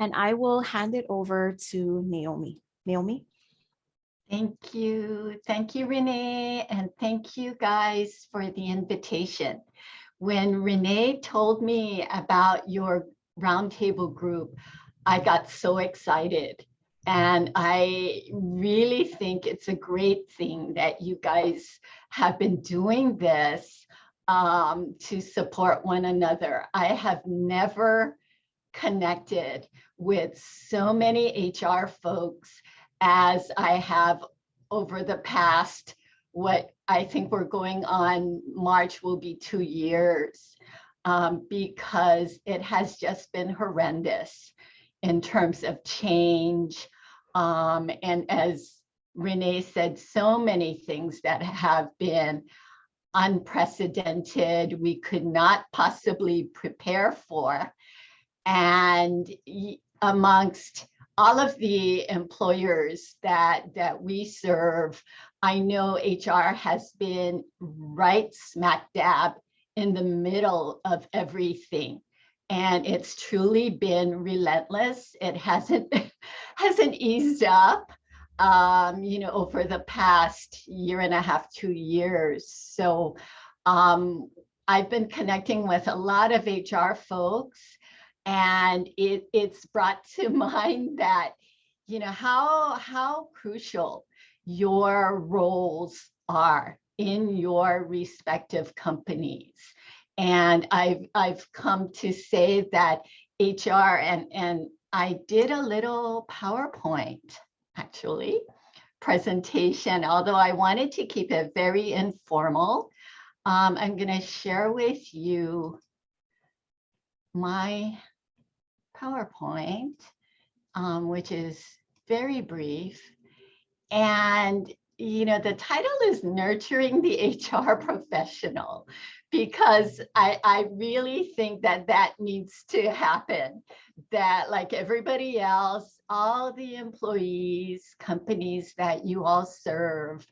And I will hand it over to Naomi. Naomi? Thank you. Thank you, Renee. And thank you guys for the invitation. When Renee told me about your roundtable group, I got so excited. And I really think it's a great thing that you guys have been doing this to support one another. I have never connected with so many HR folks as I have over the past, what I think we're going on, March will be 2 years, because it has just been horrendous in terms of change. And as Renee said, so many things that have been unprecedented, we could not possibly prepare for. And amongst all of the employers that we serve, I know HR has been right smack dab in the middle of everything. And it's truly been relentless. It hasn't eased up, over the past year and a half, 2 years. So I've been connecting with a lot of HR folks, and it's brought to mind that, how crucial your roles are in your respective companies. And I've come to say that HR, and I did a little PowerPoint actually presentation, although I wanted to keep it very informal. I'm going to share with you my PowerPoint, which is very brief. And, the title is Nurturing the HR Professional, because I really think that needs to happen. That, like everybody else, all the employees, companies that you all serve,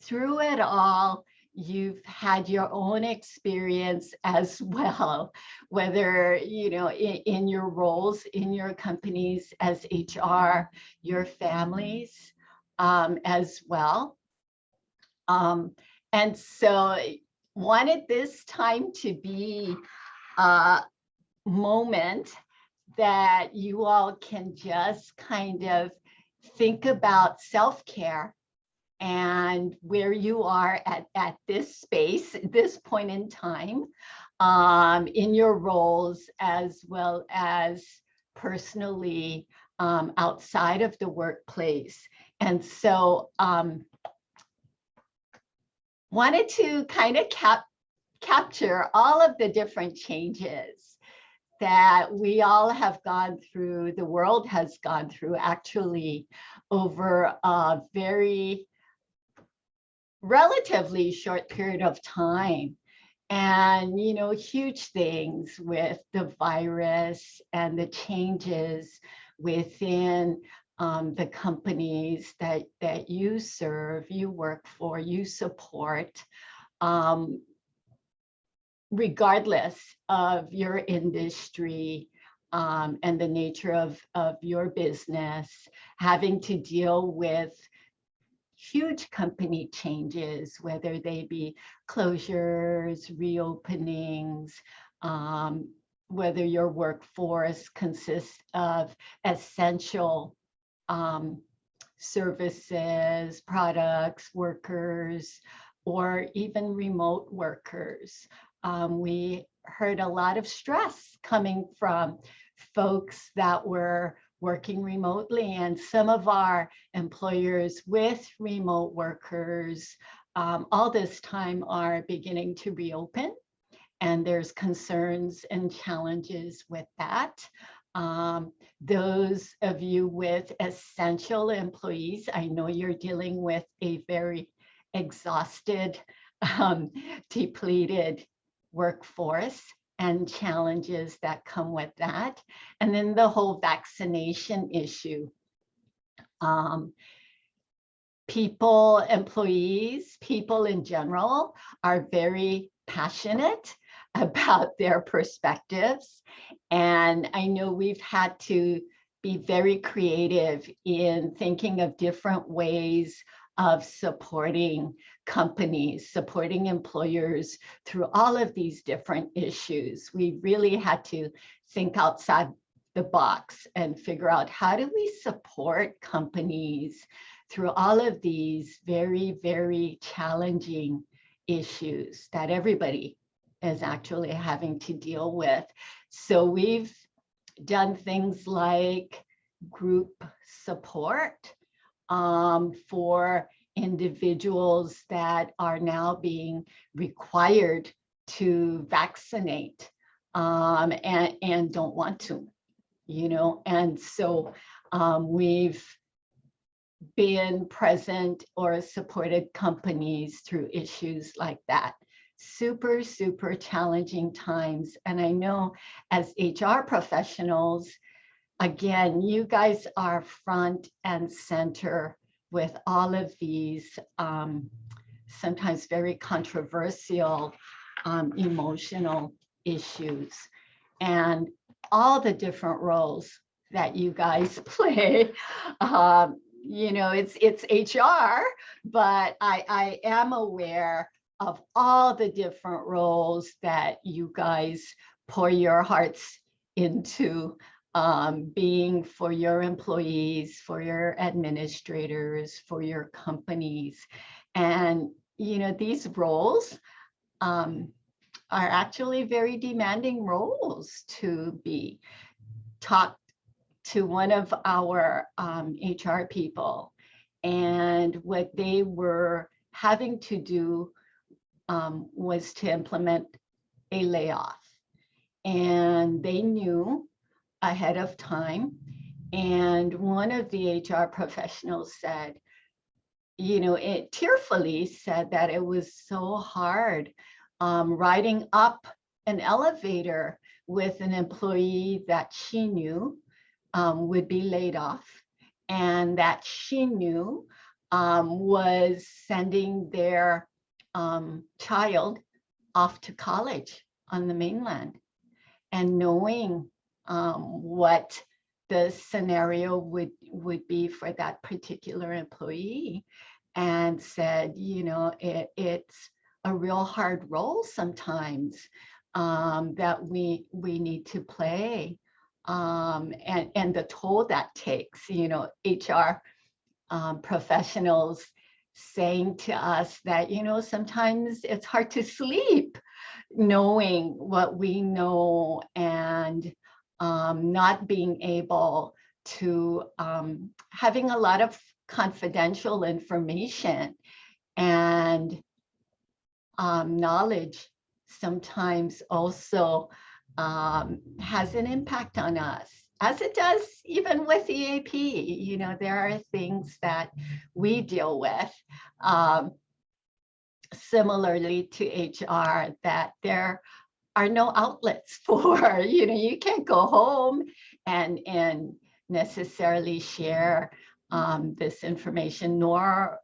through it all, you've had your own experience as well, whether, in your roles in your companies as HR, your families as well. And so wanted this time to be a moment that you all can just kind of think about self-care and where you are at this space, this point in time, in your roles, as well as personally outside of the workplace. And so wanted to kind of capture all of the different changes that we all have gone through, the world has gone through actually, over a very relatively short period of time. And, huge things with the virus and the changes within the companies that you serve, you work for, you support, regardless of your industry and the nature of your business, having to deal with huge company changes, whether they be closures, reopenings, whether your workforce consists of essential services, products, workers, or even remote workers. We heard a lot of stress coming from folks that were working remotely, and some of our employers with remote workers all this time are beginning to reopen, and there's concerns and challenges with that. Those of you with essential employees, I know you're dealing with a very exhausted, depleted workforce and challenges that come with that. And then the whole vaccination issue. Employees, people in general are very passionate about their perspectives. And I know we've had to be very creative in thinking of different ways of supporting companies, supporting employers through all of these different issues. We really had to think outside the box and figure out, how do we support companies through all of these very, very challenging issues that everybody is actually having to deal with. So we've done things like group support for individuals that are now being required to vaccinate and don't want to, and so we've been present or supported companies through issues like that. Super, super challenging times. And I know as HR professionals, again, you guys are front and center with all of these sometimes very controversial emotional issues, and all the different roles that you guys play. It's HR, but I am aware of all the different roles that you guys pour your hearts into, being for your employees, for your administrators, for your companies. And, these roles are actually very demanding roles to be. Talked to one of our HR people, and what they were having to do was to implement a layoff. And they knew ahead of time. And one of the HR professionals said, it tearfully said that it was so hard riding up an elevator with an employee that she knew would be laid off, and that she knew was sending their child off to college on the mainland, and knowing what the scenario would be for that particular employee, and said, it's a real hard role sometimes that we need to play, and the toll that takes. HR professionals saying to us that, sometimes it's hard to sleep knowing what we know, and not being able to, having a lot of confidential information and knowledge sometimes also has an impact on us, as it does even with EAP. There are things that we deal with similarly to HR that there are no outlets for. You can't go home and necessarily share this information, nor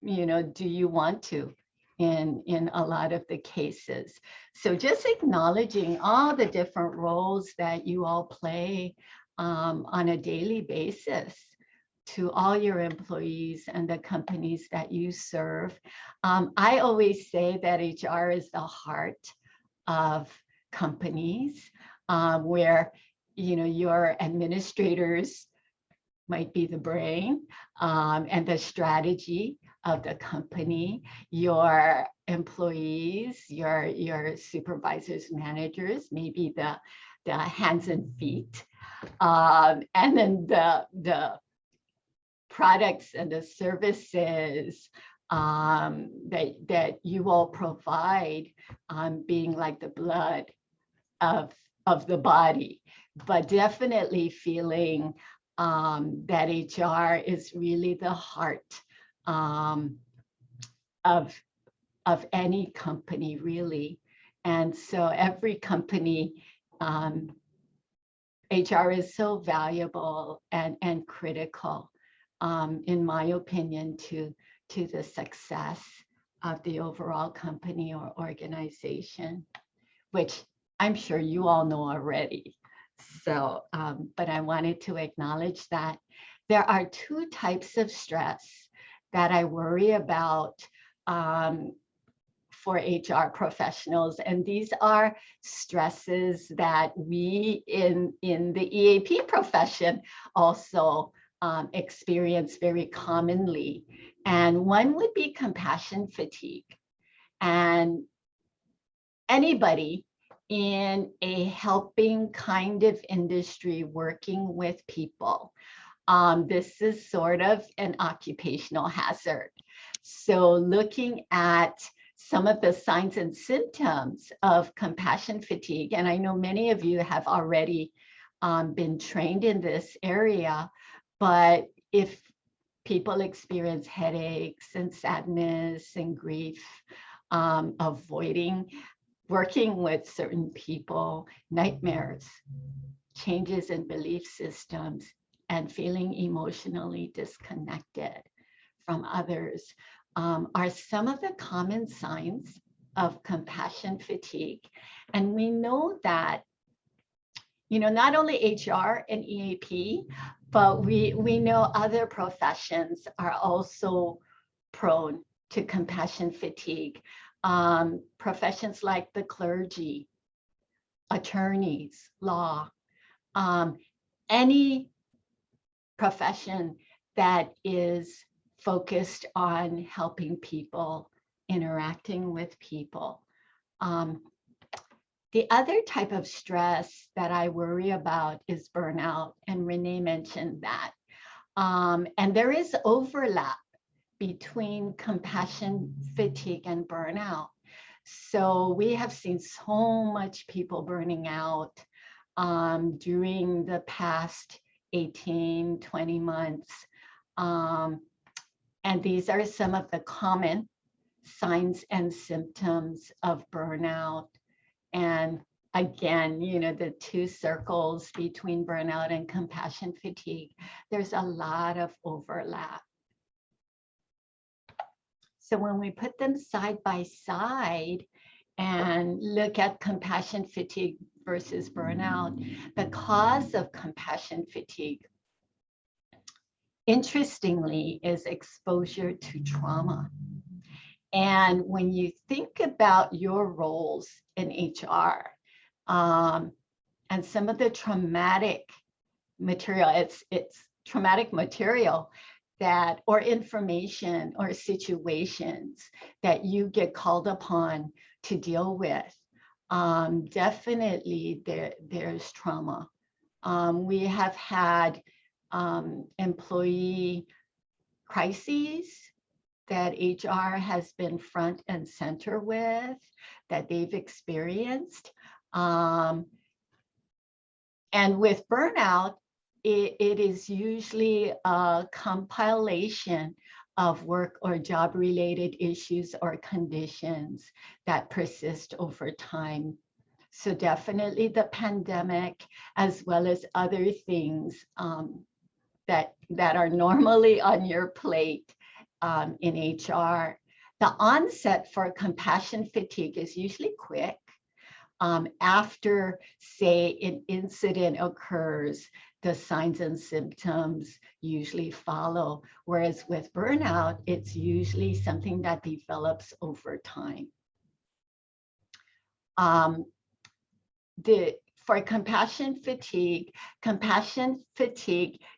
do you want to in a lot of the cases. So just acknowledging all the different roles that you all play on a daily basis to all your employees and the companies that you serve. I always say that HR is the heart of companies, where your administrators might be the brain and the strategy of the company. Your employees, your supervisors, managers, maybe the hands and feet, and then the products and the services that you all provide, being like the blood of the body, but definitely feeling that HR is really the heart of any company, really. And so every company, HR is so valuable and critical, in my opinion, to the success of the overall company or organization. which I'm sure you all know already. So, but I wanted to acknowledge that there are two types of stress that I worry about for HR professionals. And these are stresses that we in the EAP profession also experience very commonly. And one would be compassion fatigue. And anybody in a helping kind of industry working with people, this is sort of an occupational hazard. So looking at some of the signs and symptoms of compassion fatigue, and I know many of you have already been trained in this area, but if people experience headaches and sadness and grief, avoiding working with certain people, nightmares, changes in belief systems, and feeling emotionally disconnected from others are some of the common signs of compassion fatigue. And we know that, you know, not only HR and EAP, but we know other professions are also prone to compassion fatigue. Professions like the clergy, attorneys, law, any profession that is focused on helping people, interacting with people. The other type of stress that I worry about is burnout, and Renee mentioned that. And there is overlap between compassion fatigue and burnout. So we have seen so much people burning out during the past 18, 20 months. And these are some of the common signs and symptoms of burnout. And again, you know, the two circles between burnout and compassion fatigue, there's a lot of overlap. So when we put them side by side and look at compassion fatigue versus burnout, the cause of compassion fatigue, interestingly, is exposure to trauma. And when you think about your roles in HR and some of the traumatic material, it's traumatic material that, or information or situations that you get called upon to deal with, definitely there's trauma. We have had employee crises that HR has been front and center with, that they've experienced. And with burnout, it is usually a compilation of work or job related issues or conditions that persist over time. So definitely the pandemic, as well as other things that are normally on your plate in HR. The onset for compassion fatigue is usually quick. After, say, an incident occurs, the signs and symptoms usually follow. Whereas with burnout, it's usually something that develops over time. For compassion fatigue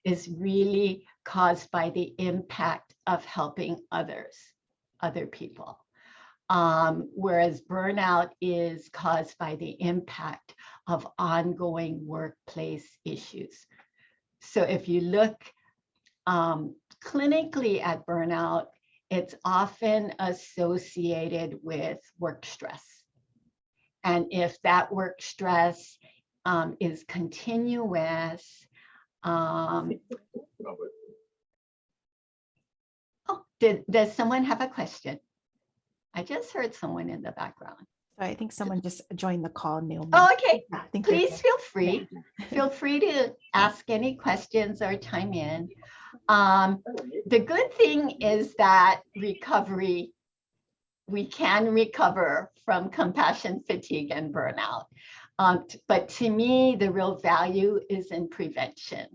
is really caused by the impact of helping other people. Whereas burnout is caused by the impact of ongoing workplace issues. So if you look clinically at burnout, it's often associated with work stress. And if that work stress is continuous, does someone have a question? I just heard someone in the background. I think someone just joined the call, Naomi. Oh, okay. Yeah, Please feel free. Feel free to ask any questions or chime in. The good thing is that recovery we can recover from compassion fatigue and burnout. But to me, the real value is in prevention.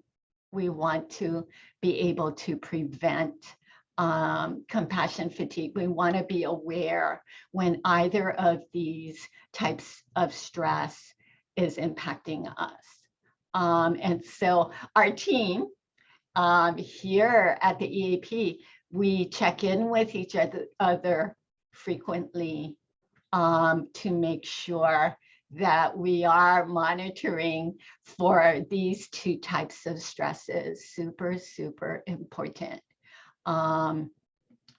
We want to be able to prevent compassion fatigue. We want to be aware when either of these types of stress is impacting us. And so our team here at the EAP, we check in with each other frequently to make sure that we are monitoring for these two types of stresses. Super, super important.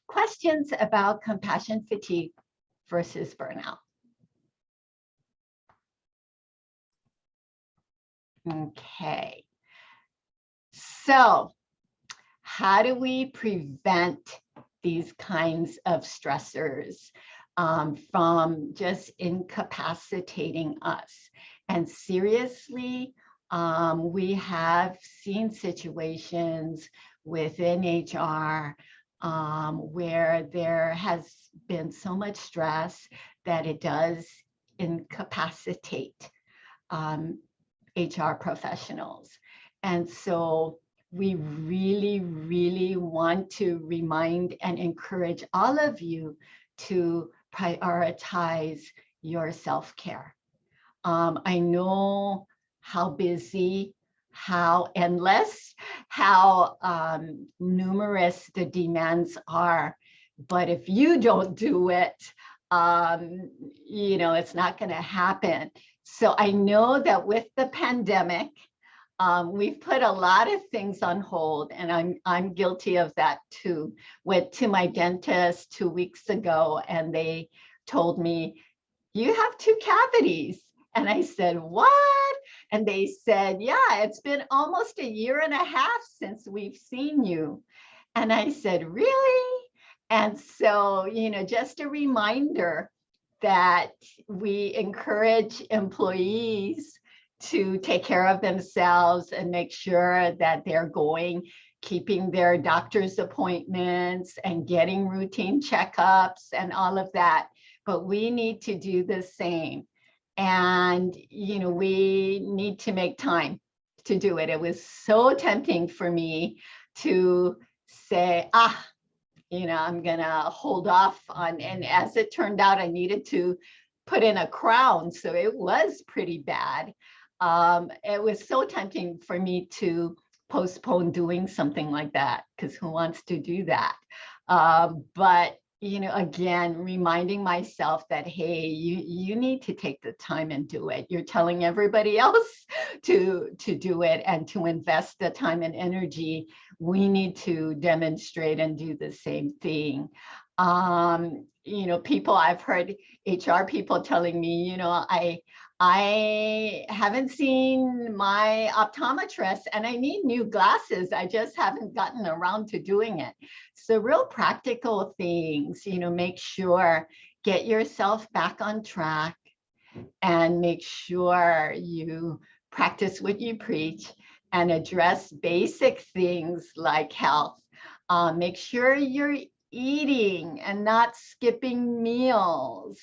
Questions about compassion fatigue versus burnout? Okay. So how do we prevent these kinds of stressors from just incapacitating us? And seriously, we have seen situations within HR where there has been so much stress that it does incapacitate HR professionals. And so we really, really want to remind and encourage all of you to prioritize your self-care. I know how busy, how endless, how numerous the demands are, but if you don't do it, it's not going to happen. So I know that with the pandemic, we've put a lot of things on hold, and I'm guilty of that too. Went to my dentist 2 weeks ago, and they told me, "You have 2 cavities." And I said, "What?" And they said, "Yeah, it's been almost 1.5 years since we've seen you." And I said, "Really?" And so, just a reminder that we encourage employees to take care of themselves and make sure that they're keeping their doctor's appointments and getting routine checkups and all of that. But we need to do the same. And, we need to make time to do it. It was so tempting for me to say, I'm gonna hold off on, and as it turned out, I needed to put in a crown. So it was pretty bad. It was so tempting for me to postpone doing something like that, because who wants to do that? But, again, reminding myself that, hey, you need to take the time and do it. You're telling everybody else to do it and to invest the time and energy. We need to demonstrate and do the same thing. People, I've heard HR people telling me, I haven't seen my optometrist and I need new glasses. I just haven't gotten around to doing it. So real practical things, make sure, get yourself back on track and make sure you practice what you preach and address basic things like health. Make sure you're eating and not skipping meals.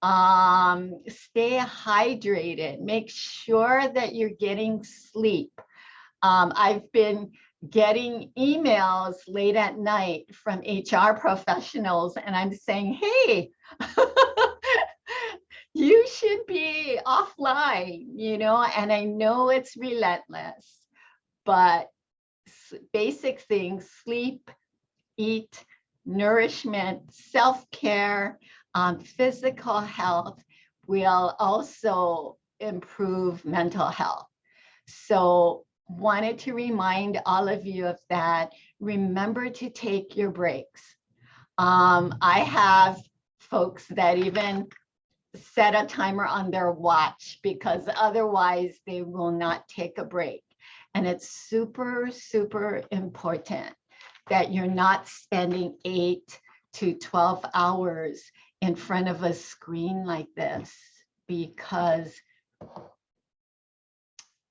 Stay hydrated. Make sure that you're getting sleep. I've been getting emails late at night from HR professionals, and I'm saying, hey, you should be offline, and I know it's relentless, but basic things, sleep, eat, nourishment, self-care, physical health will also improve mental health. So wanted to remind all of you of that. Remember to take your breaks. I have folks that even set a timer on their watch because otherwise they will not take a break. And it's super, super important that you're not spending 8 to 12 hours in front of a screen like this, because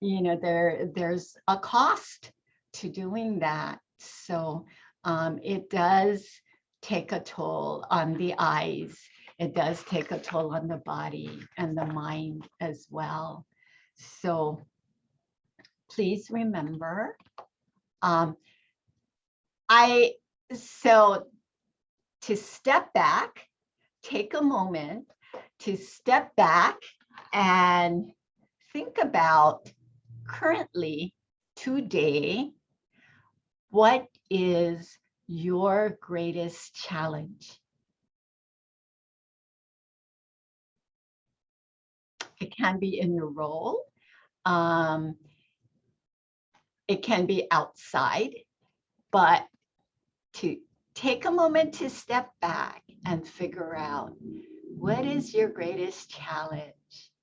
there's a cost to doing that. So it does take a toll on the eyes. It does take a toll on the body and the mind as well. So please remember, so to step back, take a moment to step back and think about currently, today, what is your greatest challenge? It can be in your role. It can be outside, but to take a moment to step back and figure out what is your greatest challenge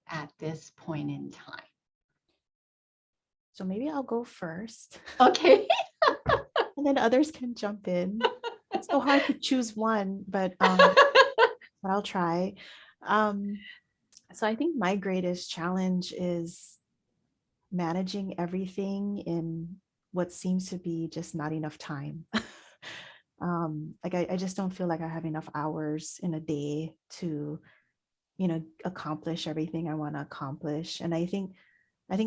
at this point in time. So maybe I'll go first. Okay. And then others can jump in. It's so hard to choose one, but I'll try. So I think my greatest challenge is managing everything in what seems to be just not enough time. Like I just don't feel like I have enough hours in a day to, accomplish everything I want to accomplish. And I think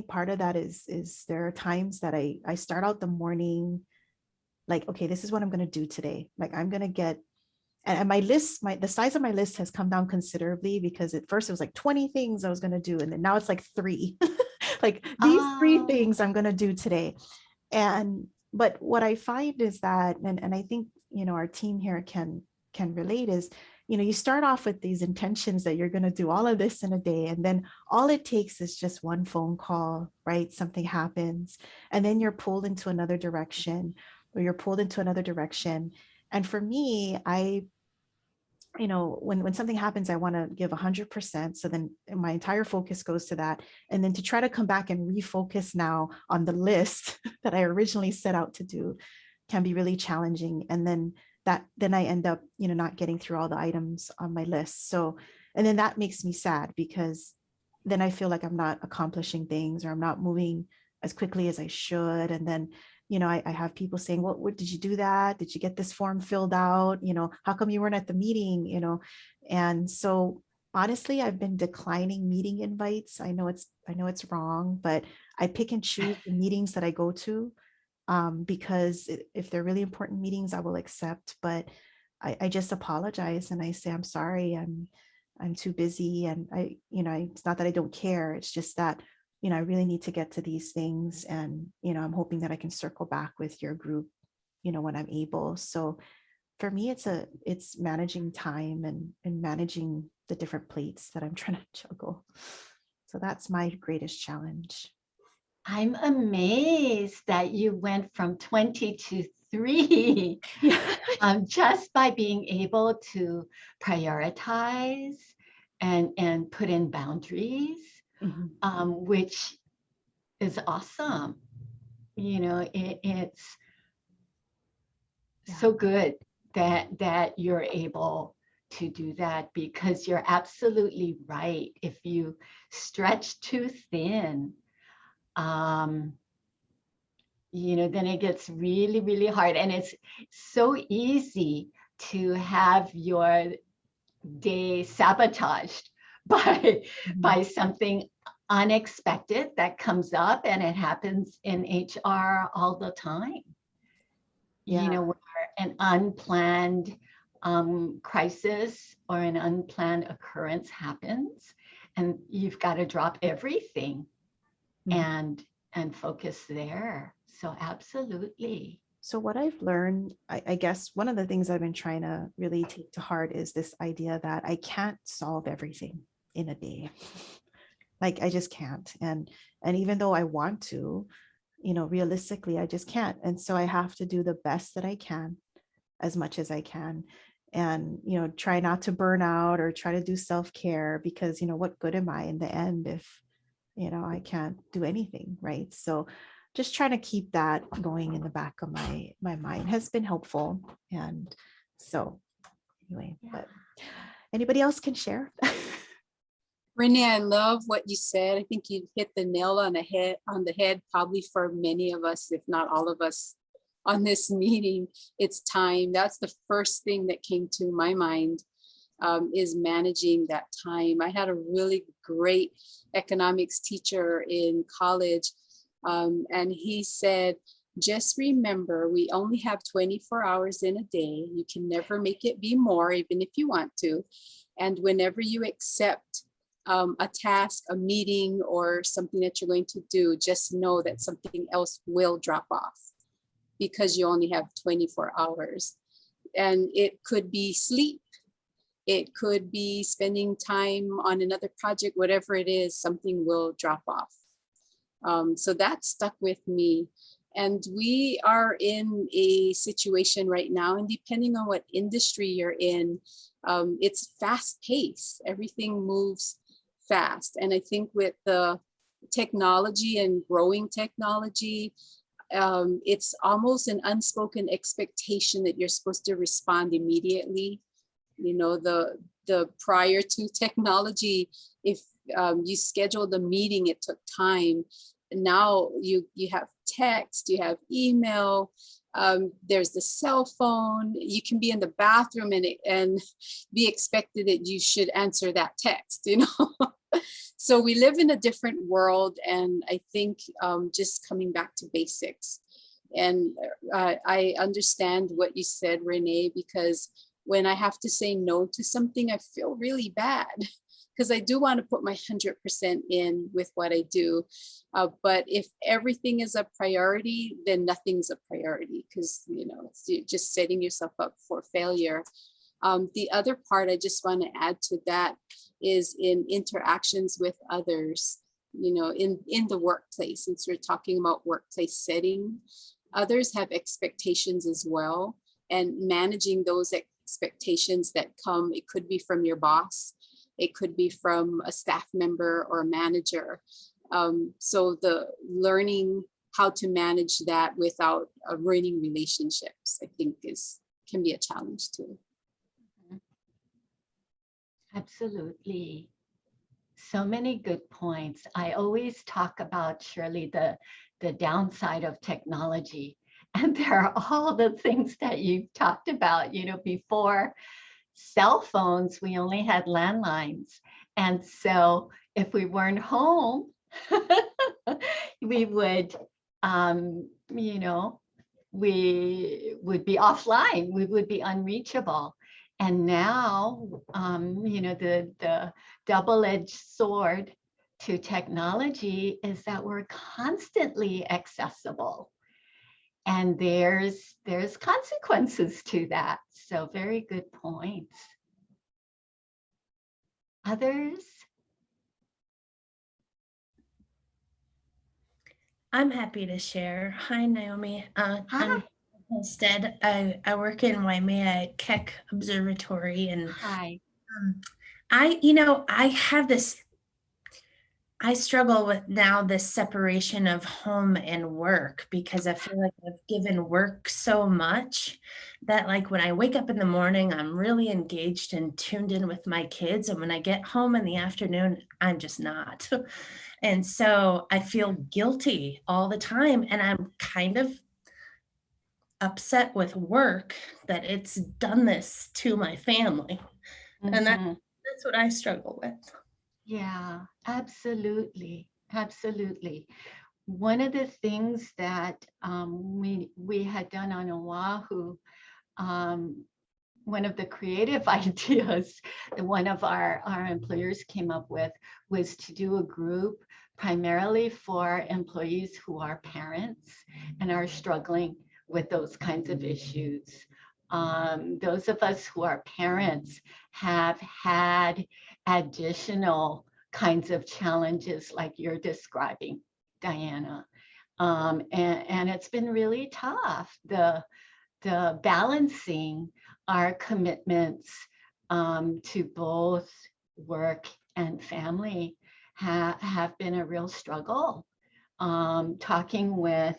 part of that is there are times that I start out the morning like, okay, this is what I'm going to do today. Like I'm going to get, and my list, the size of my list has come down considerably because at first it was like 20 things I was going to do. And then now it's like 3, like these 3 things I'm going to do today. But what I find is that, and I think, our team here can relate is, you start off with these intentions that you're going to do all of this in a day. And then all it takes is just one phone call, right? Something happens. And then you're pulled into another direction, or you're pulled into another direction. And for me, when something happens, I want to give 100%. So then my entire focus goes to that. And then to try to come back and refocus now on the list that I originally set out to do can be really challenging. And then I end up, not getting through all the items on my list. So, and then that makes me sad because then I feel like I'm not accomplishing things or I'm not moving as quickly as I should. And then, I have people saying, well, what did you do that? Did you get this form filled out? How come you weren't at the meeting? And so honestly, I've been declining meeting invites. I know it's wrong, but I pick and choose the meetings that I go to. Because if they're really important meetings, I will accept, but I just apologize and I say, I'm sorry, I'm too busy. And it's not that I don't care. It's just that, I really need to get to these things. And, I'm hoping that I can circle back with your group, when I'm able. So for me, it's managing time and managing the different plates that I'm trying to juggle. So that's my greatest challenge. I'm amazed that you went from 20 to 3 just by being able to prioritize and put in boundaries, which is awesome. It's so good that you're able to do that, because you're absolutely right. If you stretch too thin, then it gets really, really hard. And it's so easy to have your day sabotaged by something unexpected that comes up, and it happens in HR all the time. Where an unplanned crisis or an unplanned occurrence happens, and you've got to drop everything and focus there. So absolutely. So what I've learned, I guess one of the things I've been trying to really take to heart is this idea that I can't solve everything in a day. Like I just can't. And even though I want to, realistically, I just can't. And so I have to do the best that I can, as much as I can. And, try not to burn out or try to do self-care, because, what good am I in the end if, I can't do anything, right? So just trying to keep that going in the back of my mind has been helpful. And so anyway, but anybody else can share? Renee, I love what you said. I think you hit the nail on the head, probably for many of us, if not all of us on this meeting, it's time. That's the first thing that came to my mind, is managing that time. I had a really great economics teacher in college, and he said, just remember, we only have 24 hours in a day. You can never make it be more, even if you want to. And whenever you accept a task, a meeting, or something that you're going to do, just know that something else will drop off because you only have 24 hours. And it could be sleep. It could be spending time on another project, whatever it is, something will drop off. So that stuck with me. And we are in a situation right now, and depending on what industry you're in, it's fast paced. Everything moves fast. And I think with the technology and growing technology, it's almost an unspoken expectation that you're supposed to respond immediately. You know, the prior to technology, if you scheduled a meeting, it took time. Now you have text, you have email, there's the cell phone. You can be in the bathroom and be expected that you should answer that text, you know. So we live in a different world, and I think just coming back to basics. And I understand what you said, Renee, because when I have to say no to something, I feel really bad because I do want to put my 100% in with what I do. But if everything is a priority, then nothing's a priority, because, you know, it's just setting yourself up for failure. The other part I just want to add to that is in interactions with others, you know, in the workplace, since we're talking about workplace setting, others have expectations as well, and managing those expectations that come, it could be from your boss, it could be from a staff member or a manager. So the learning how to manage that without ruining relationships, I think can be a challenge too. Absolutely. So many good points. I always talk about, Shirley, the downside of technology. And there are all the things that you've talked about. You know, before cell phones, we only had landlines. And so if we weren't home, we would, you know, we would be offline, we would be unreachable. And now, you know, the double-edged sword to technology is that we're constantly accessible. And there's consequences to that. So very good points. Others? I'm happy to share. Hi, Naomi. Hi. I'm Instead, I work in Waimea Keck Observatory, and Hi. I have this. I struggle with now this separation of home and work, because I feel like I've given work so much that, like, when I wake up in the morning, I'm really engaged and tuned in with my kids, and when I get home in the afternoon, I'm just not. And so I feel guilty all the time, and I'm kind of upset with work that it's done this to my family. And that's what I struggle with. Yeah, absolutely. Absolutely. One of the things that we had done on Oahu, one of the creative ideas that one of our employers came up with was to do a group primarily for employees who are parents and are struggling with those kinds of issues. Those of us who are parents have had additional kinds of challenges like you're describing, Diana. And it's been really tough, the balancing our commitments to both work and family have been a real struggle. Talking with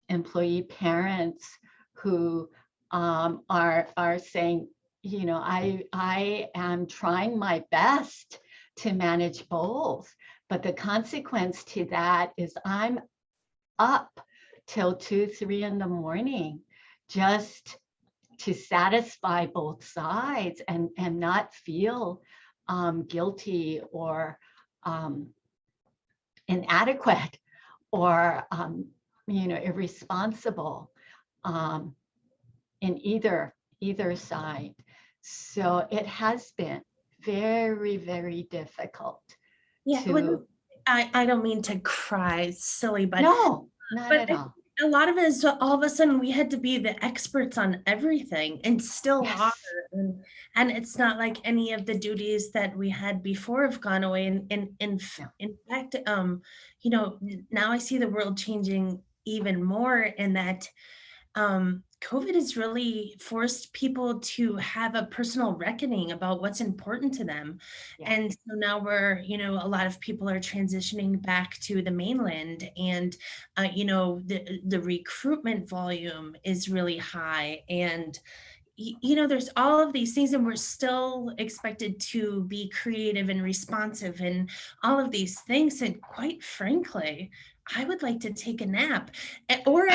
employee parents who are saying, you know, I am trying my best to manage both, but the consequence to that is I'm up till 2, 3 in the morning, just to satisfy both sides and not feel guilty or inadequate or irresponsible in either side. So it has been very, very difficult. Yeah, I don't mean to cry, silly, but no, not at all. A lot of it is all of a sudden we had to be the experts on everything and still are. Yes. And it's not like any of the duties that we had before have gone away. And in fact, now I see the world changing even more in that COVID has really forced people to have a personal reckoning about what's important to them. Yeah. And so now we're, a lot of people are transitioning back to the mainland, and, the recruitment volume is really high. And, there's all of these things, and we're still expected to be creative and responsive and all of these things. And quite frankly, I would like to take a nap or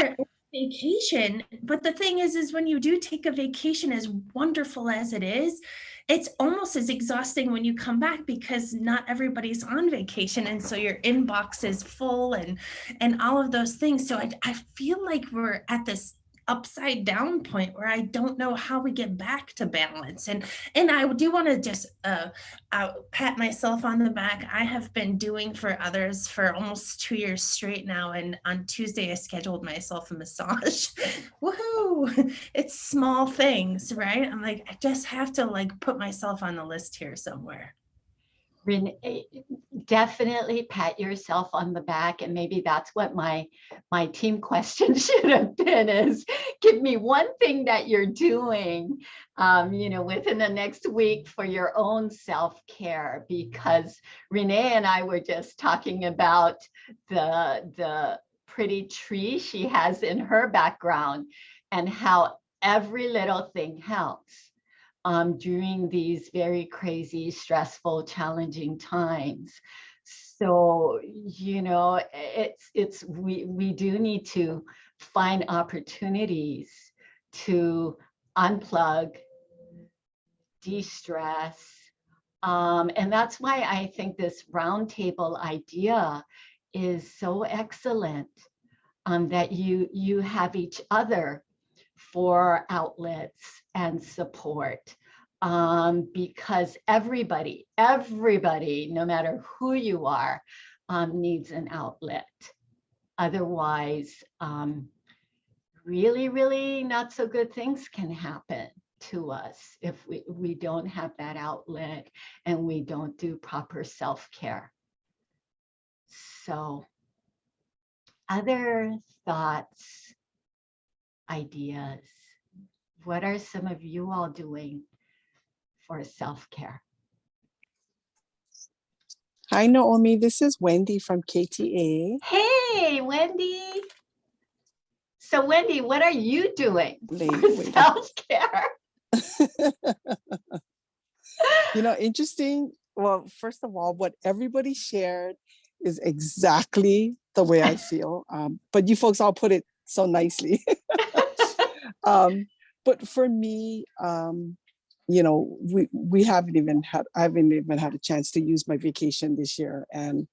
vacation. But the thing is when you do take a vacation, as wonderful as it is, it's almost as exhausting when you come back, because not everybody's on vacation, and so your inbox is full and all of those things. So I feel like we're at this upside down point where I don't know how we get back to balance. And I do want to just pat myself on the back. I have been doing for others for almost 2 years straight now. And on Tuesday, I scheduled myself a massage. Woohoo! It's small things, right? I'm like, I just have to put myself on the list here somewhere. Renee, definitely pat yourself on the back, and maybe that's what my team question should have been, is give me one thing that you're doing within the next week for your own self-care, because Renee and I were just talking about the pretty tree she has in her background and how every little thing helps during these very crazy, stressful, challenging times. So, we do need to find opportunities to unplug, de-stress. And that's why I think this roundtable idea is so excellent, that you have each other for outlets and support, because everybody, no matter who you are, needs an outlet. Otherwise, really, really not so good things can happen to us if we don't have that outlet and we don't do proper self-care. So, other thoughts, ideas? What are some of you all doing for self-care? Hi, Naomi. This is Wendy from KTA. Hey, Wendy. So, Wendy, what are you doing for self-care? Interesting. Well, first of all, what everybody shared is exactly the way I feel. But you folks all put it so nicely. But for me, I haven't even had a chance to use my vacation this year. And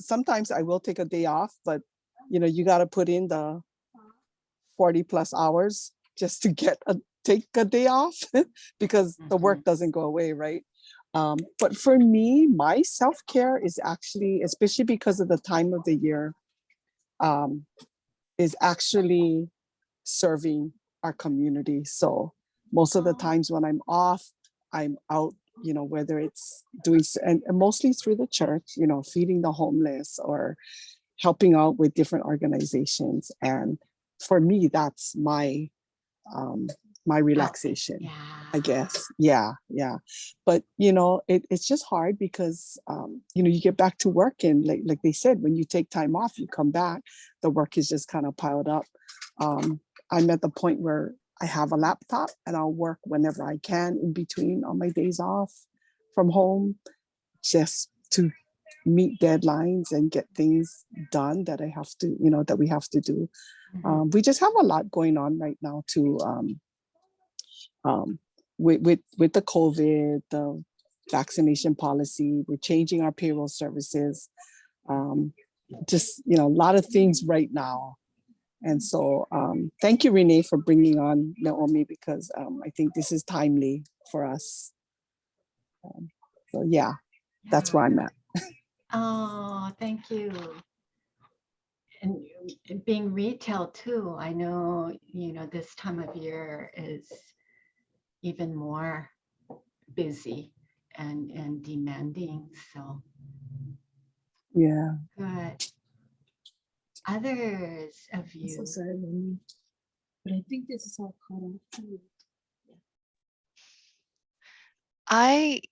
sometimes I will take a day off, but you got to put in the 40 plus hours just to take a day off because the work doesn't go away, right? But for me, my self-care is actually, especially because of the time of the year, is actually serving our community. So most of the times when I'm off, I'm out, whether it's doing, and mostly through the church, feeding the homeless or helping out with different organizations. And for me, that's my relaxation, I guess. Yeah. But, it's just hard because, you get back to work, and like they said, when you take time off, you come back, the work is just kind of piled up. I'm at the point where I have a laptop and I'll work whenever I can in between on my days off from home, just to meet deadlines and get things done that I have to, that we have to do. We just have a lot going on right now too. With the COVID, the vaccination policy, we're changing our payroll services. Just, a lot of things right now. And so thank you, Renee, for bringing on Naomi, because I think this is timely for us. So yeah, that's where I'm at. Oh, thank you. And being retail too, I know, this time of year is even more busy and demanding. So Yeah. good. Others of you. So sorry, Naomi, but I think this is all caught up too. I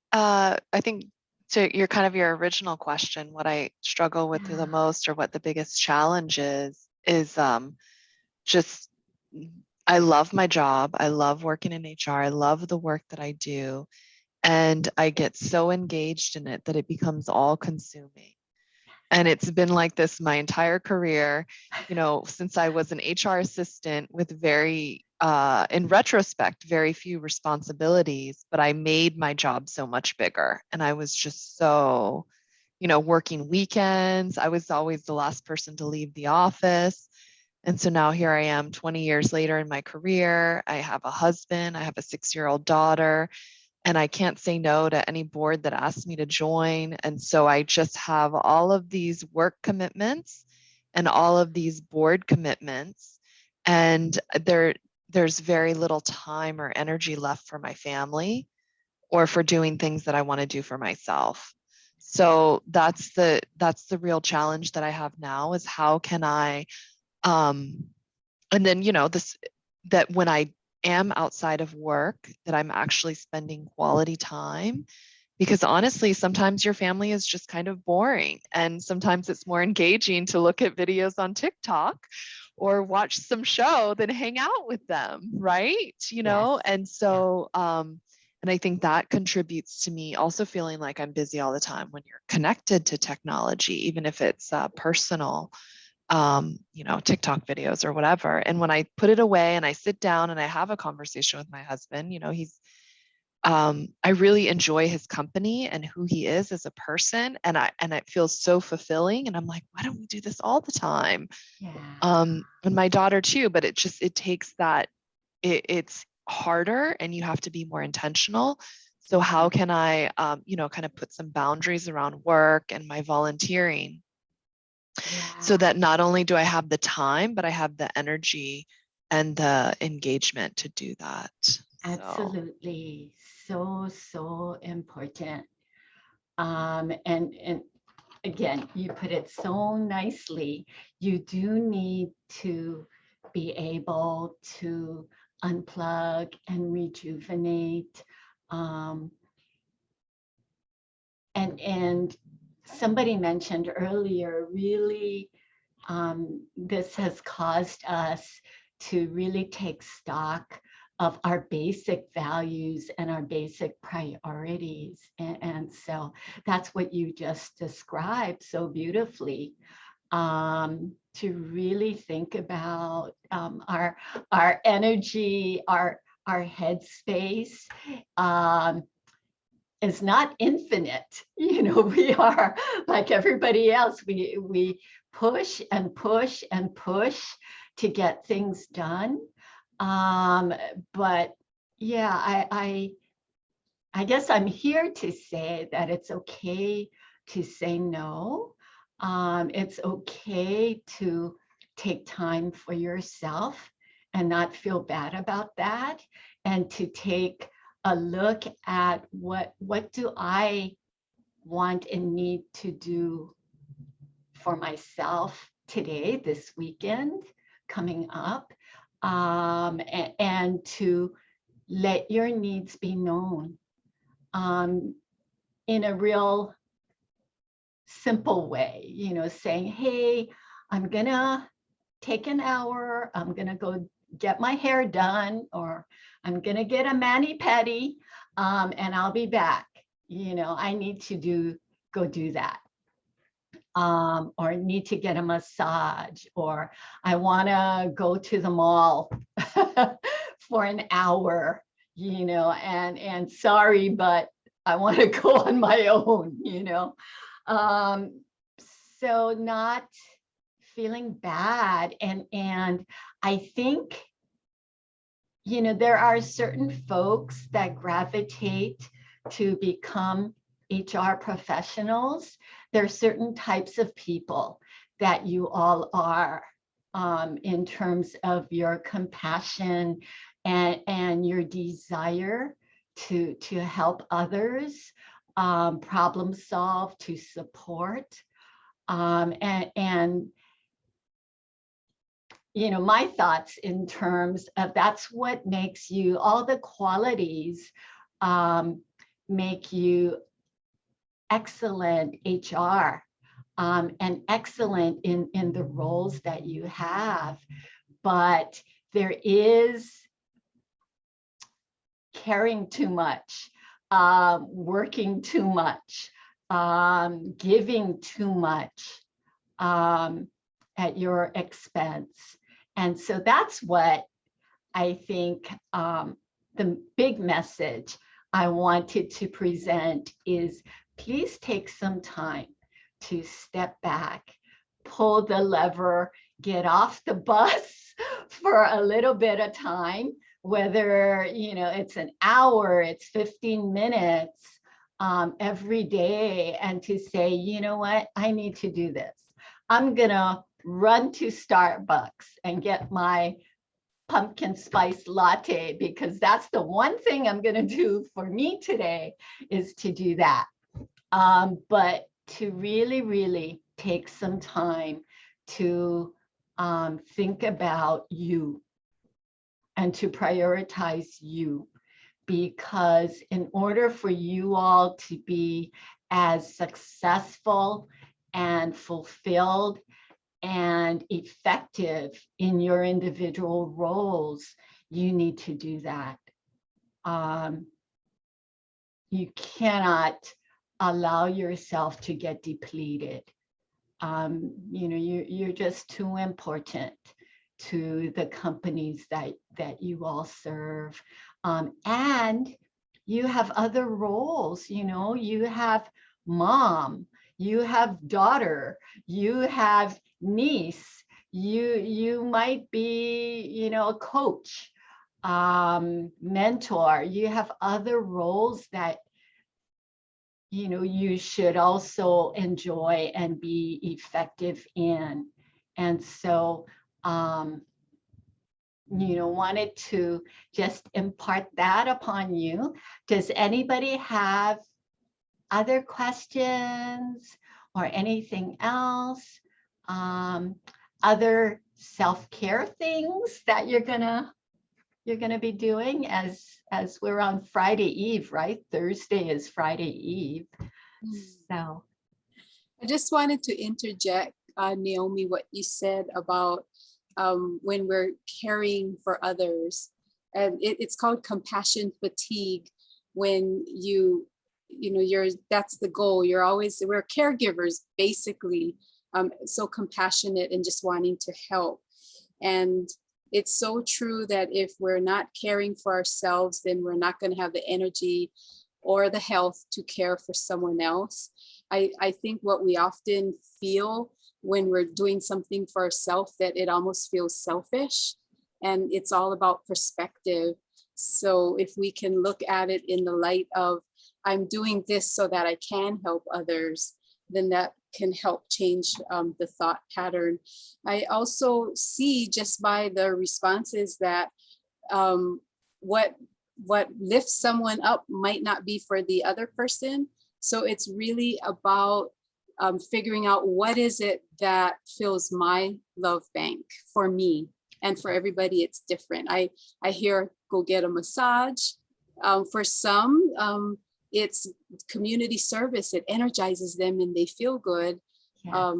think to your original question, what I struggle with the most, or what the biggest challenge is just, I love my job. I love working in HR. I love the work that I do. And I get so engaged in it that it becomes all consuming. And it's been like this my entire career, since I was an HR assistant with in retrospect, very few responsibilities, but I made my job so much bigger. And I was just so, working weekends. I was always the last person to leave the office. And so now here I am 20 years later in my career. I have a husband, I have a 6-year-old daughter, and I can't say no to any board that asks me to join. And so I just have all of these work commitments and all of these board commitments. And there's very little time or energy left for my family or for doing things that I want to do for myself. So that's the real challenge that I have now, is how can I, and then, that when I am outside of work, that I'm actually spending quality time, because honestly, sometimes your family is just kind of boring, and sometimes it's more engaging to look at videos on TikTok or watch some show than hang out with them, right? Yes. And so and I think that contributes to me also feeling like I'm busy all the time when you're connected to technology, even if it's personal TikTok videos or whatever. And when I put it away and I sit down and I have a conversation with my husband, he's, I really enjoy his company and who he is as a person. And it feels so fulfilling. And I'm like, why don't we do this all the time? Yeah. And my daughter too, but it takes that, it's harder and you have to be more intentional. So how can I, kind of put some boundaries around work and my volunteering, so that not only do I have the time, but I have the energy and the engagement to do that. Absolutely. So important. And again, you put it so nicely. You do need to be able to unplug and rejuvenate. And somebody mentioned earlier, really, this has caused us to really take stock of our basic values and our basic priorities. And so that's what you just described so beautifully, to really think about our energy, our headspace. Is not infinite. We are like everybody else. We push and push and push to get things done. But yeah, I guess I'm here to say that it's okay to say no. It's okay to take time for yourself and not feel bad about that, and to take a look at what do I want and need to do for myself today, this weekend coming up, and to let your needs be known in a real simple way, saying, hey, I'm gonna take an hour, I'm gonna go get my hair done, or I'm gonna get a mani-pedi, and I'll be back. I need to go do that. or need to get a massage, or I want to go to the mall for an hour, and sorry, but I want to go on my own, so not feeling bad. And I think, there are certain folks that gravitate to become HR professionals. There are certain types of people that you all are, in terms of your compassion and your desire to help others, problem solve, to support. And my thoughts in terms of that's what makes you, all the qualities make you excellent HR, and excellent in the roles that you have. But there is caring too much, working too much, giving too much at your expense. And so that's what I think the big message I wanted to present is, please take some time to step back, pull the lever, get off the bus for a little bit of time, whether it's an hour, it's 15 minutes every day, and to say, you know what, I need to do this. I'm gonna run to Starbucks and get my pumpkin spice latte, because that's the one thing I'm gonna do for me today, is to do that. But to really, really take some time to think about you and to prioritize you, because in order for you all to be as successful and fulfilled and effective in your individual roles, you need to do that. You cannot allow yourself to get depleted. You're just too important to the companies that you all serve. And you have other roles, you have mom, you have daughter, you have niece, you might be, a coach, mentor. You have other roles that you should also enjoy and be effective in. And so wanted to just impart that upon you. Does anybody have other questions or anything else? Other self-care things that you're gonna be doing as we're on Friday Eve, right? Thursday is Friday Eve. So I just wanted to interject, Naomi, what you said about when we're caring for others, and it's called compassion fatigue. When that's the goal. We're caregivers, basically, so compassionate and just wanting to help. And it's so true that if we're not caring for ourselves, then we're not going to have the energy or the health to care for someone else. I think what we often feel when we're doing something for ourselves, that it almost feels selfish, and it's all about perspective. So if we can look at it in the light of, I'm doing this so that I can help others, then that can help change the thought pattern. I also see just by the responses that what lifts someone up might not be for the other person. So it's really about figuring out what is it that fills my love bank for me, and for everybody it's different. I hear go get a massage. For some, it's community service. It energizes them and they feel good. yeah.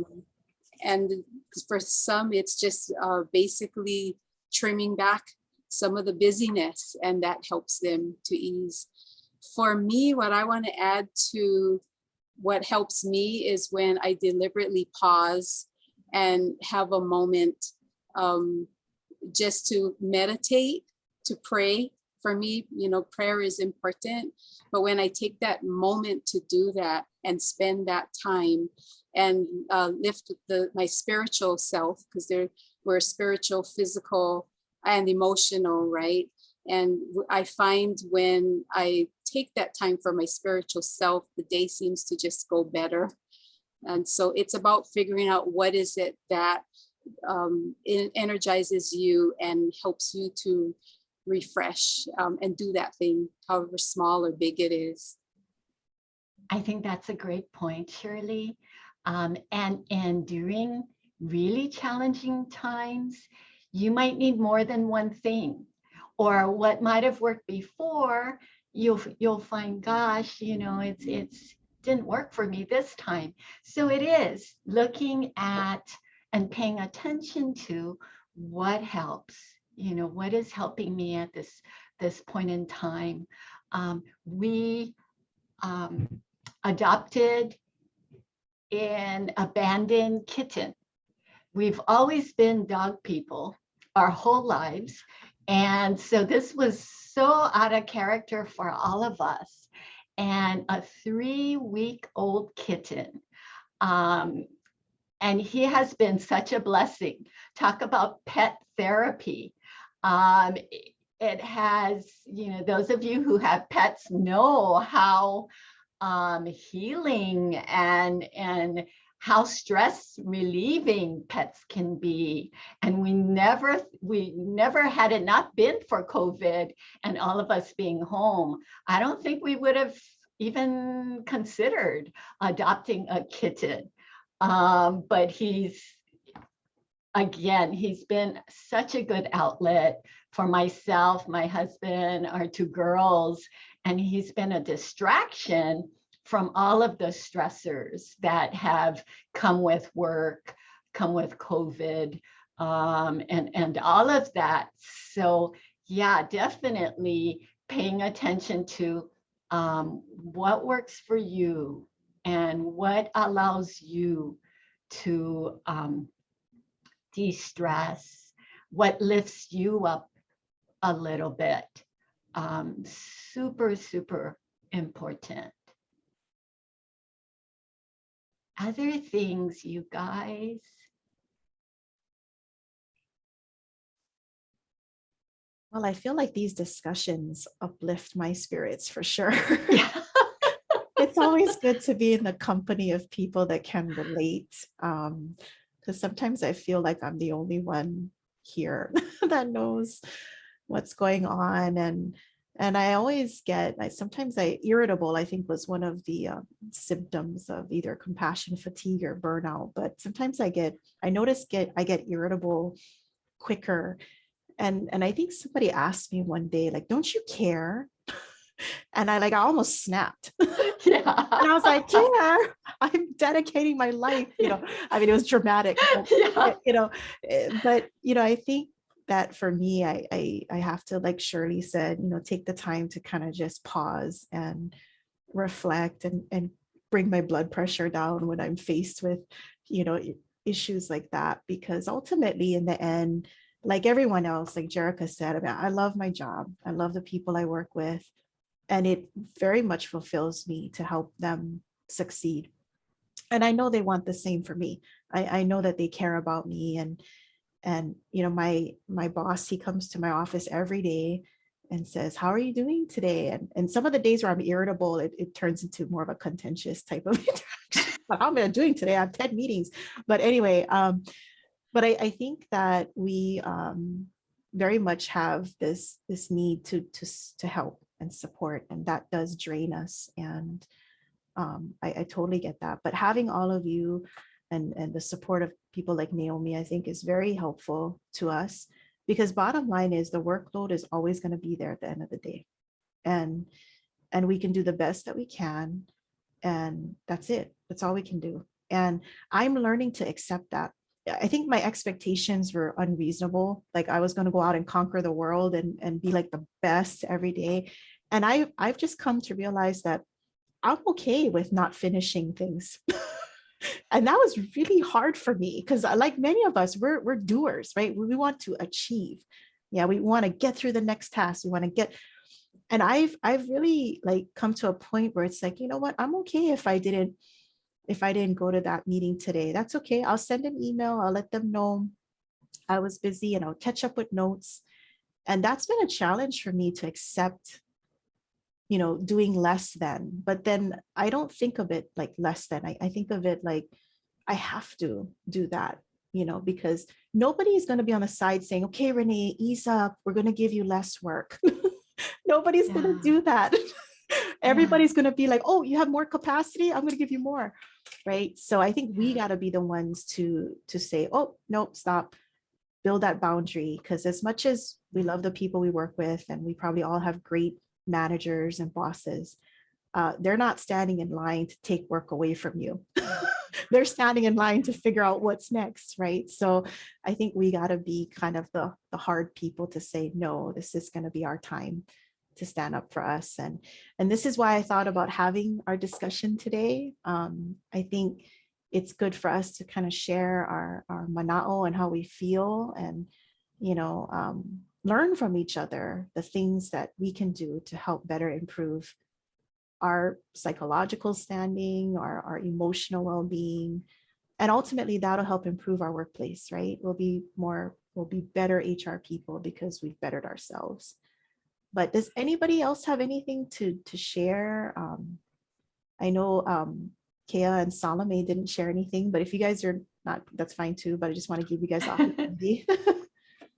And for some, it's just basically trimming back some of the busyness, and that helps them to ease. For me, what I want to add to what helps me is when I deliberately pause and have a moment just to meditate, to pray. For me, prayer is important, but when I take that moment to do that and spend that time and lift my spiritual self, because we're spiritual, physical, and emotional, right? And I find when I take that time for my spiritual self, the day seems to just go better. And so it's about figuring out what is it that energizes you and helps you to refresh and do that thing, however small or big it is. I think that's a great point, Shirley. And during really challenging times, you might need more than one thing, or what might have worked before, you'll find, gosh, it's didn't work for me this time. So it is looking at and paying attention to what helps, what is helping me at this point in time. We adopted an abandoned kitten. We've always been dog people our whole lives. And so this was so out of character for all of us. And a 3-week-old kitten. And he has been such a blessing. Talk about pet therapy. It has, those of you who have pets know how healing and how stress relieving pets can be. And we never had it not been for COVID and all of us being home, I don't think we would have even considered adopting a kitten. But he's been such a good outlet for myself, my husband, our 2 girls, and he's been a distraction from all of the stressors that have come with work, come with COVID, and all of that. So yeah, definitely paying attention to what works for you and what allows you to de-stress, what lifts you up a little bit. Super, super important. Other things, you guys? Well, I feel like these discussions uplift my spirits for sure. Yeah. It's always good to be in the company of people that can relate. Because sometimes I feel like I'm the only one here that knows what's going on. And I always sometimes irritable, I think was one of the symptoms of either compassion fatigue or burnout. But sometimes I get irritable quicker. And I think somebody asked me one day, like, don't you care? And I almost snapped. Yeah. And I was like, yeah, I'm dedicating my life, I mean, it was dramatic, but, Yeah. but, I think that for me, I have to, like Shirley said, take the time to kind of just pause and reflect and bring my blood pressure down when I'm faced with, issues like that, because ultimately in the end, like everyone else, like Jerica said, I love my job. I love the people I work with. And it very much fulfills me to help them succeed. And I know they want the same for me. I know that they care about me. And my boss, he comes to my office every day and says, how are you doing today? And some of the days where I'm irritable, it turns into more of a contentious type of interaction. How am I doing today? I have 10 meetings. But anyway, but I think that we very much have this need to help and support, and that does drain us. And I totally get that. But having all of you and the support of people like Naomi, I think is very helpful to us, because bottom line is the workload is always going to be there at the end of the day. And we can do the best that we can. And that's it. That's all we can do. And I'm learning to accept that. I think my expectations were unreasonable. Like I was going to go out and conquer the world and be like the best every day. And I've just come to realize that I'm okay with not finishing things. And that was really hard for me because like many of us, we're doers, right? We want to achieve. Yeah, we want to get through the next task. We want to get, and I've really like come to a point where it's like, you know what, I'm okay if I didn't go to that meeting today. That's okay. I'll send an email. I'll let them know I was busy and I'll catch up with notes. And that's been a challenge for me to accept, doing less than. But then I don't think of it like less than. I think of it like I have to do that, because nobody is going to be on the side saying, okay, Renee, ease up. We're going to give you less work. Nobody's going to do that. Everybody's going to be like, oh, you have more capacity. I'm going to give you more. Right. So I think we got to be the ones to say, oh, no, stop, build that boundary. Because as much as we love the people we work with, and we probably all have great managers and bosses, they're not standing in line to take work away from you. They're standing in line to figure out what's next, right? So I think we got to be kind of the hard people to say, no, this is going to be our time to stand up for us. And this is why I thought about having our discussion today. I think it's good for us to kind of share our mana'o and how we feel, and, learn from each other the things that we can do to help better improve our psychological standing, our emotional well-being, and ultimately that'll help improve our workplace, right? We'll be better HR people because we've bettered ourselves. But does anybody else have anything to share? I know Kea and Salome didn't share anything, but if you guys are not, that's fine too, but I just want to give you guys the opportunity.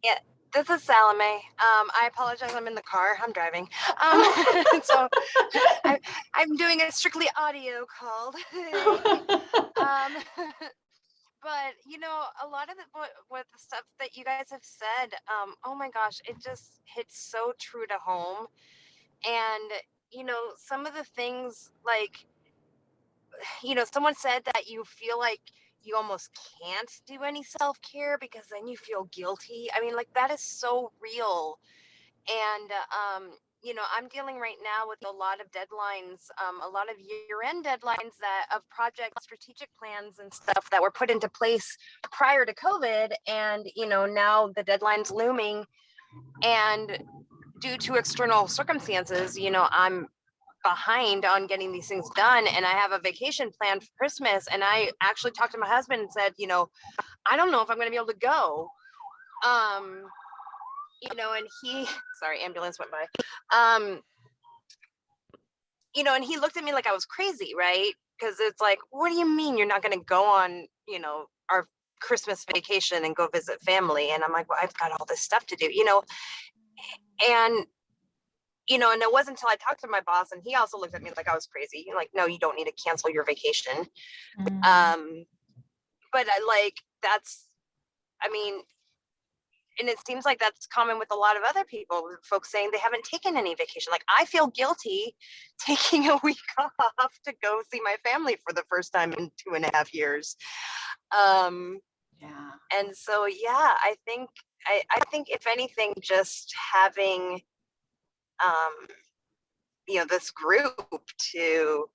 Yeah, this is Salome. I apologize, I'm in the car, I'm driving. So I'm doing a strictly audio call today. But a lot of what the stuff that you guys have said, oh my gosh, it just hits so true to home. And some of the things, like, someone said that you feel like you almost can't do any self-care because then you feel guilty. I mean, like, that is so real. And I'm dealing right now with a lot of deadlines, a lot of year-end deadlines of project strategic plans and stuff that were put into place prior to COVID. And now the deadline's looming, and due to external circumstances, I'm behind on getting these things done, and I have a vacation planned for Christmas. And I actually talked to my husband and said, I don't know if I'm going to be able to go. And he, sorry, ambulance went by. And he looked at me like I was crazy, right? Because it's like, what do you mean you're not going to go on, our Christmas vacation and go visit family? And I'm like, well, I've got all this stuff to do, and and it wasn't until I talked to my boss, and he also looked at me like I was crazy. Like, no, you don't need to cancel your vacation. But and it seems like that's common with a lot of other people, folks saying they haven't taken any vacation. Like, I feel guilty taking a week off to go see my family for the first time in 2.5 years. Yeah. And so, yeah, I think if anything, just having this group to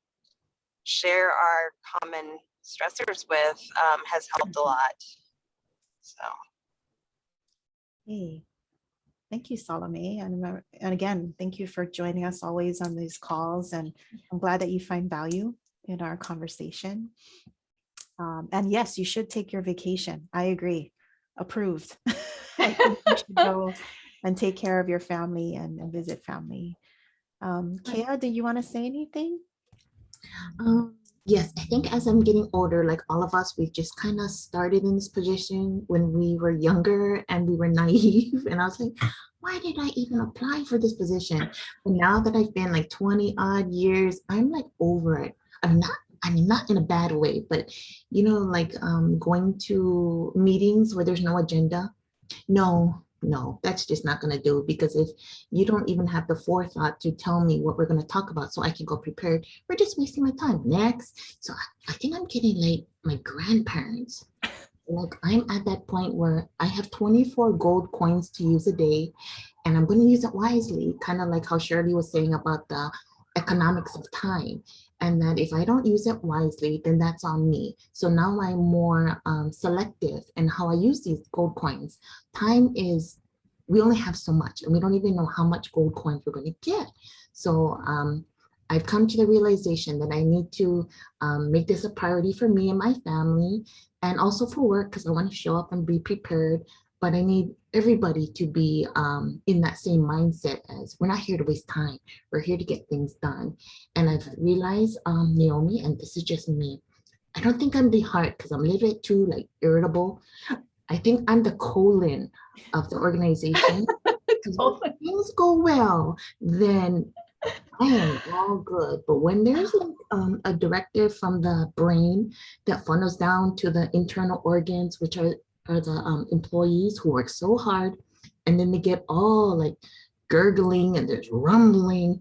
share our common stressors with has helped a lot. So. Hey, thank you, Salome. And again, thank you for joining us always on these calls. And I'm glad that you find value in our conversation. And yes, you should take your vacation. I agree. Approved. I think you should go and take care of your family and visit family. Kea, do you want to say anything? Yes, I think as I'm getting older, like all of us, we've just kind of started in this position when we were younger and we were naive. And I was like, why did I even apply for this position? But now that I've been like 20 odd years, I'm like over it. I'm not in a bad way, but going to meetings where there's no agenda. No, that's just not going to do, because if you don't even have the forethought to tell me what we're going to talk about so I can go prepared, we're just wasting my time. Next. So I think I'm getting like my grandparents. Like, I'm at that point where I have 24 gold coins to use a day, and I'm going to use it wisely, kind of like how Shirley was saying about the economics of time. and that if I don't use it wisely, then that's on me. So now I'm more selective in how I use these gold coins. Time is, we only have so much, and we don't even know how much gold coins we're going to get. So I've come to the realization that I need to make this a priority for me and my family, and also for work, because I want to show up and be prepared. But I need everybody to be in that same mindset as we're not here to waste time. We're here to get things done. And I've realized, Naomi, and this is just me, I don't think I'm the heart because I'm a little bit too like irritable. I think I'm the colon of the organization. Because when things go well, then I am all good. But when there's like, a directive from the brain that funnels down to the internal organs, which are the employees who work so hard, and then they get all like gurgling and there's rumbling,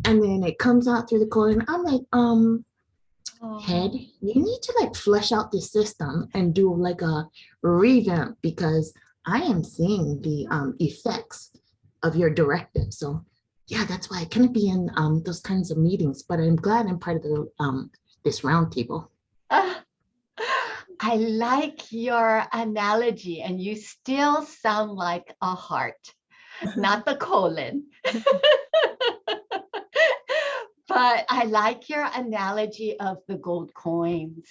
and then it comes out through the colon. I'm like, head, you need to like flesh out the system and do like a revamp, because I am seeing the effects of your directive. So yeah, that's why I couldn't be in those kinds of meetings, but I'm glad I'm part of the this roundtable. I like your analogy, and you still sound like a heart, not the colon. But I like your analogy of the gold coins,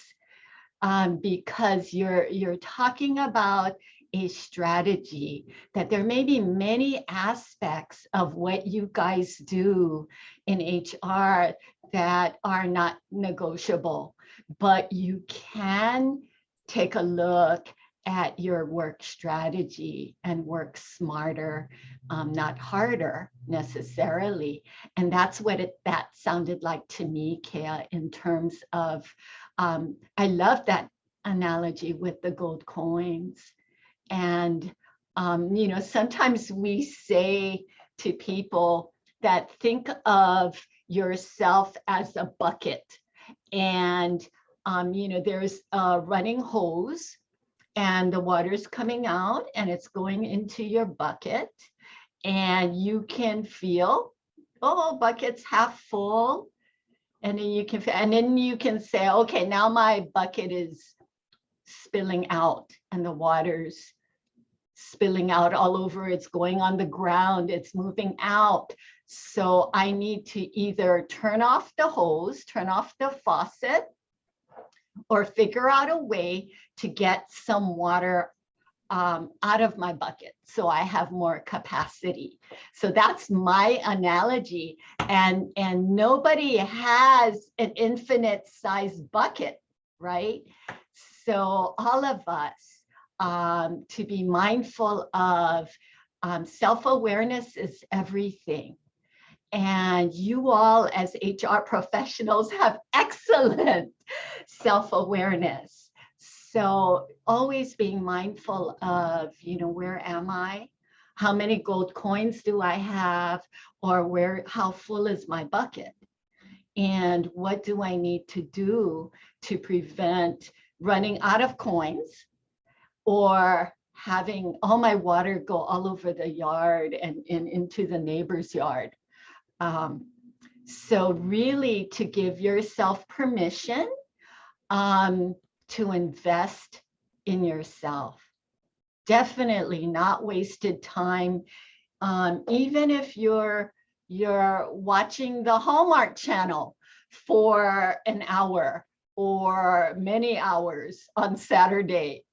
because you're talking about a strategy, that there may be many aspects of what you guys do in HR that are not negotiable, but you can take a look at your work strategy and work smarter, not harder necessarily. And that's what that sounded like to me, Kea, in terms of, I love that analogy with the gold coins. And, you know, sometimes we say to people that think of yourself as a bucket, and, you know, there's a running hose and the water's coming out and it's going into your bucket, and you can feel, oh, bucket's half full. And then you can say, okay, now my bucket is spilling out and the water's spilling out all over. It's going on the ground, it's moving out. So I need to either turn off the hose, turn off the faucet, or figure out a way to get some water out of my bucket so I have more capacity. So that's my analogy. And nobody has an infinite size bucket, right? So all of us, to be mindful of, self-awareness is everything. And you all as HR professionals have excellent self-awareness. So always being mindful of, you know, where am I? How many gold coins do I have? Or how full is my bucket? And what do I need to do to prevent running out of coins, or having all my water go all over the yard and into the neighbor's yard? So really to give yourself permission to invest in yourself. Definitely not wasted time. Even if you're watching the Hallmark Channel for an hour or many hours on Saturday,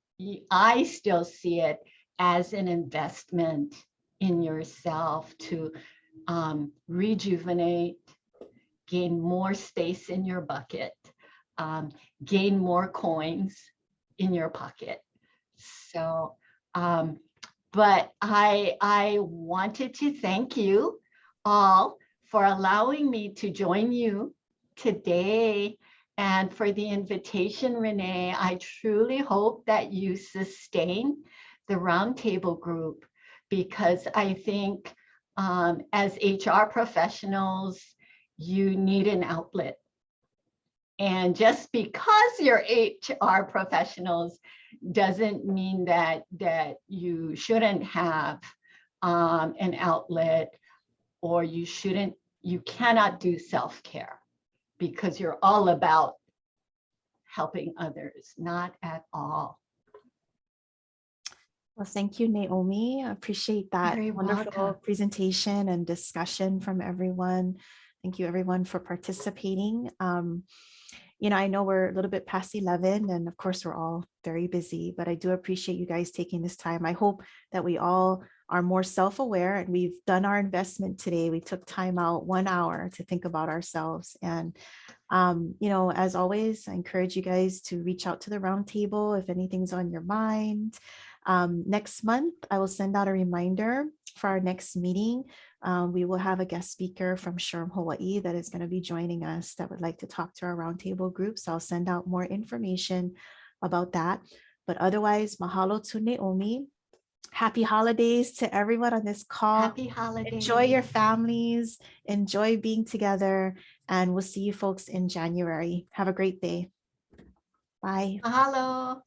I still see it as an investment in yourself to rejuvenate, gain more space in your bucket, gain more coins in your pocket. So, but I wanted to thank you all for allowing me to join you today, and for the invitation, Renee. I truly hope that you sustain the Roundtable group, because I think as HR professionals, you need an outlet. And just because you're HR professionals doesn't mean that you shouldn't have an outlet, or you cannot do self-care, because you're all about helping others, not at all. Well, thank you, Naomi. I appreciate that Very wonderful welcome. presentation and discussion from everyone. Thank you, everyone, for participating. You know, I know we're a little bit past 11, and of course, we're all very busy, but I do appreciate you guys taking this time. I hope that we all are more self-aware, and we've done our investment today. We took time out 1 hour to think about ourselves. And you know, as always, I encourage you guys to reach out to the roundtable if anything's on your mind. Next month, I will send out a reminder for our next meeting. We will have a guest speaker from Sherm, Hawaii that is going to be joining us that would like to talk to our roundtable group. So I'll send out more information about that. But otherwise, mahalo to Naomi. Happy holidays to everyone on this call. Happy holidays. Enjoy your families, enjoy being together, and we'll see you folks in January. Have a great day. Bye. Mahalo.